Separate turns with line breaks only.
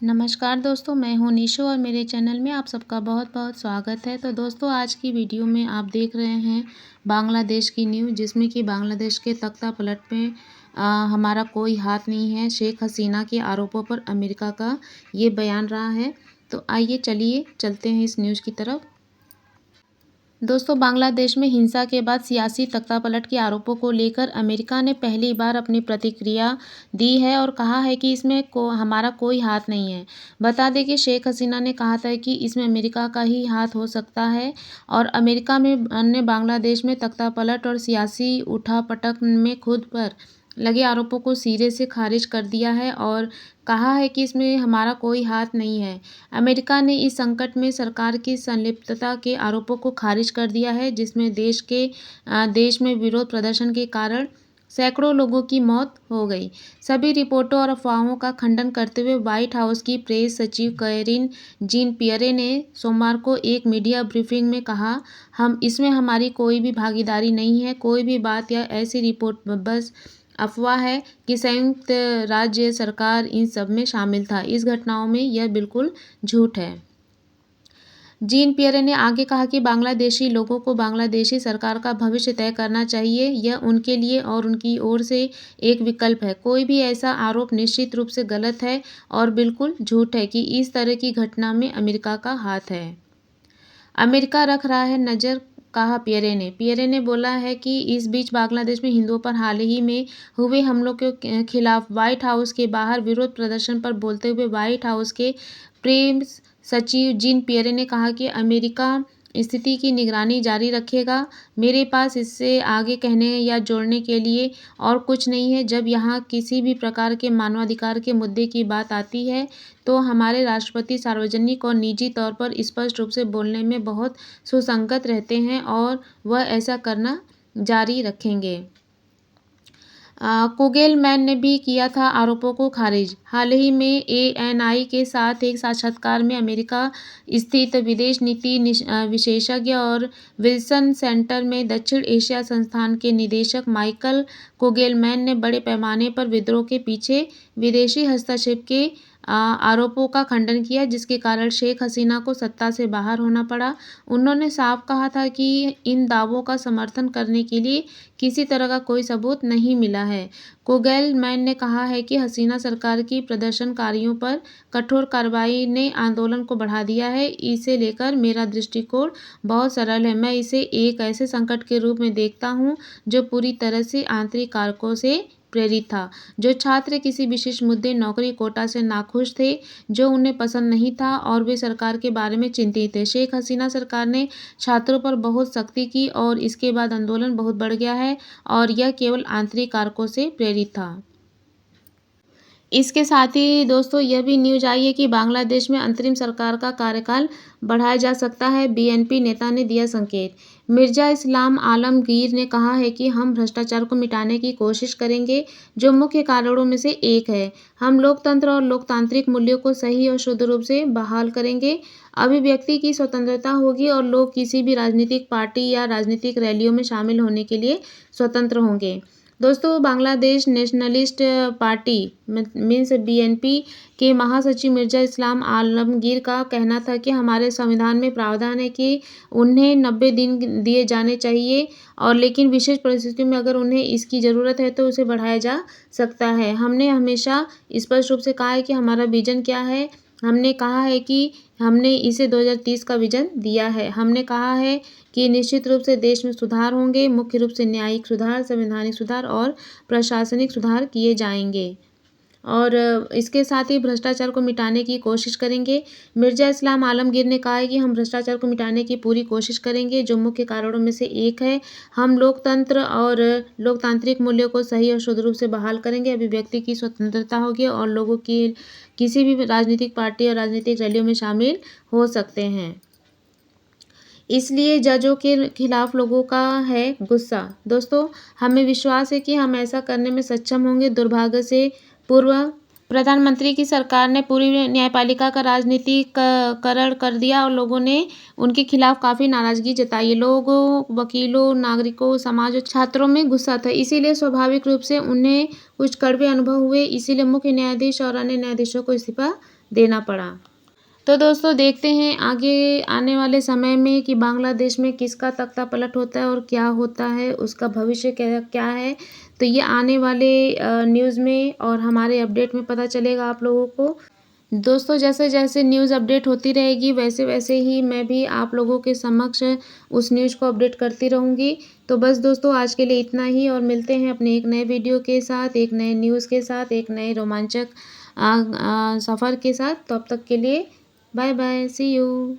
नमस्कार दोस्तों, मैं हूँ निशो और मेरे चैनल में आप सबका बहुत-बहुत स्वागत है। तो दोस्तों, आज की वीडियो में आप देख रहे हैं बांग्लादेश की न्यूज़, जिसमें कि बांग्लादेश के तख्तापलट में हमारा कोई हाथ नहीं है। शेख हसीना के आरोपों पर अमेरिका का ये बयान रहा है। तो आइए चलिए चलते हैं इस न्यूज़ की तरफ। दोस्तों, बांग्लादेश में हिंसा के बाद सियासी तख्तापलट के आरोपों को लेकर अमेरिका ने पहली बार अपनी प्रतिक्रिया दी है और कहा है कि इसमें हमारा कोई हाथ नहीं है। बता दें कि शेख हसीना ने कहा था कि इसमें अमेरिका का ही हाथ हो सकता है और अमेरिका में ने बांग्लादेश में तख्तापलट और सियासी उठापटक में खुद पर लगे आरोपों को सिरे से खारिज कर दिया है और कहा है कि इसमें हमारा कोई हाथ नहीं है। अमेरिका ने इस संकट में सरकार की संलिप्तता के आरोपों को खारिज कर दिया है, जिसमें देश में विरोध प्रदर्शन के कारण सैकड़ों लोगों की मौत हो गई। सभी रिपोर्टों और अफवाहों का खंडन करते हुए व्हाइट हाउस की प्रेस सचिव कैरिन जीन पियरे ने सोमवार को एक मीडिया ब्रीफिंग में कहा, हम इसमें हमारी कोई भी भागीदारी नहीं है। कोई भी बात या ऐसी रिपोर्ट बस अफवाह है कि संयुक्त राज्य सरकार इन सब में शामिल था। इस घटनाओं में यह बिल्कुल झूठ है। जीन पियरे ने आगे कहा कि बांग्लादेशी लोगों को बांग्लादेशी सरकार का भविष्य तय करना चाहिए। यह उनके लिए और उनकी ओर से एक विकल्प है। कोई भी ऐसा आरोप निश्चित रूप से गलत है और बिल्कुल झूठ है कि इस तरह की घटना में अमेरिका का हाथ है। अमेरिका रख रहा है नज़र, कहा पियरे ने बोला है कि इस बीच बांग्लादेश में हिंदुओं पर हाल ही में हुए हमलों के खिलाफ व्हाइट हाउस के बाहर विरोध प्रदर्शन पर बोलते हुए व्हाइट हाउस के प्रेस सचिव जीन पियरे ने कहा कि अमेरिका स्थिति की निगरानी जारी रखेगा। मेरे पास इससे आगे कहने या जोड़ने के लिए और कुछ नहीं है। जब यहाँ किसी भी प्रकार के मानवाधिकार के मुद्दे की बात आती है तो हमारे राष्ट्रपति सार्वजनिक और निजी तौर पर स्पष्ट रूप से बोलने में बहुत सुसंगत रहते हैं और वह ऐसा करना जारी रखेंगे। कुगेलमैन ने भी किया था आरोपों को खारिज। हाल ही में एएनआई के साथ एक साक्षात्कार में अमेरिका स्थित विदेश नीति विशेषज्ञ और विल्सन सेंटर में दक्षिण एशिया संस्थान के निदेशक माइकल कुगेलमैन ने बड़े पैमाने पर विद्रोह के पीछे विदेशी हस्तक्षेप के आरोपों का खंडन किया, जिसके कारण शेख हसीना को सत्ता से बाहर होना पड़ा। उन्होंने साफ कहा था कि इन दावों का समर्थन करने के लिए किसी तरह का कोई सबूत नहीं मिला है। कुगेलमैन ने कहा है कि हसीना सरकार की प्रदर्शनकारियों पर कठोर कार्रवाई ने आंदोलन को बढ़ा दिया है। इसे लेकर मेरा दृष्टिकोण बहुत सरल है। मैं इसे एक ऐसे संकट के रूप में देखता हूँ जो पूरी तरह से आंतरिक कारकों से प्रेरित था। जो छात्र किसी विशेष मुद्दे, नौकरी, कोटा से नाखुश थे, जो उन्हें पसंद नहीं था और वे सरकार के बारे में चिंतित थे। शेख हसीना सरकार ने छात्रों पर बहुत सख्ती की और इसके बाद आंदोलन बहुत बढ़ गया है और यह केवल आंतरिक कारकों से प्रेरित था। इसके साथ ही दोस्तों, यह भी न्यूज आई है कि बांग्लादेश में अंतरिम सरकार का कार्यकाल बढ़ाया जा सकता है। बीएनपी नेता ने दिया संकेत। मिर्जा इस्लाम आलमगीर ने कहा है कि हम भ्रष्टाचार को मिटाने की कोशिश करेंगे, जो मुख्य कारणों में से एक है। हम लोकतंत्र और लोकतांत्रिक मूल्यों को सही और शुद्ध रूप से बहाल करेंगे। अभिव्यक्ति की स्वतंत्रता होगी और लोग किसी भी राजनीतिक पार्टी या राजनीतिक रैलियों में शामिल होने के लिए स्वतंत्र होंगे। दोस्तों, Bangladesh nationalist party means BNP के महासचिव मिर्जा इस्लाम आलमगीर का कहना था कि हमारे संविधान में प्रावधान है कि उन्हें 90 दिन दिए जाने चाहिए और लेकिन विशेष परिस्थितियों में अगर उन्हें इसकी ज़रूरत है तो उसे बढ़ाया जा सकता है। हमने हमेशा स्पष्ट रूप से कहा है कि हमारा विजन क्या है। हमने कहा है कि हमने इसे 2030 का विजन दिया है। हमने कहा है कि निश्चित रूप से देश में सुधार होंगे, मुख्य रूप से न्यायिक सुधार, संवैधानिक सुधार और प्रशासनिक सुधार किए जाएंगे और इसके साथ ही भ्रष्टाचार को मिटाने की कोशिश करेंगे। मिर्जा इस्लाम आलमगीर ने कहा है कि हम भ्रष्टाचार को मिटाने की पूरी कोशिश करेंगे, जो मुख्य कारणों में से एक है। हम लोकतंत्र और लोकतांत्रिक मूल्यों को सही और शुद्ध रूप से बहाल करेंगे। अभिव्यक्ति की स्वतंत्रता होगी और लोगों की किसी भी राजनीतिक पार्टी और राजनीतिक रैलियों में शामिल हो सकते हैं। इसलिए जजों के खिलाफ लोगों का है गुस्सा। दोस्तों, हमें विश्वास है कि हम ऐसा करने में सक्षम होंगे। दुर्भाग्य से पूर्व प्रधानमंत्री की सरकार ने पूरी न्यायपालिका का राजनीतिकरण कर दिया और लोगों ने उनके खिलाफ काफ़ी नाराज़गी जताई। लोगों, वकीलों, नागरिकों, समाज और छात्रों में गुस्सा था। इसीलिए स्वाभाविक रूप से उन्हें कुछ कड़वे अनुभव हुए। इसीलिए मुख्य न्यायाधीश और अन्य न्यायाधीशों को इस्तीफा देना पड़ा। तो दोस्तों देखते हैं आगे आने वाले समय में कि बांग्लादेश में किसका तख्ता पलट होता है और क्या होता है, उसका भविष्य क्या क्या है। तो ये आने वाले न्यूज़ में और हमारे अपडेट में पता चलेगा आप लोगों को। दोस्तों जैसे जैसे न्यूज़ अपडेट होती रहेगी वैसे वैसे ही मैं भी आप लोगों के समक्ष उस न्यूज़ को अपडेट करती रहूँगी। तो बस दोस्तों आज के लिए इतना ही, और मिलते हैं अपने एक नए वीडियो के साथ, एक नए न्यूज़ के साथ, एक नए रोमांचक सफ़र के साथ। तब तक के लिए बाय बाय, सी यू।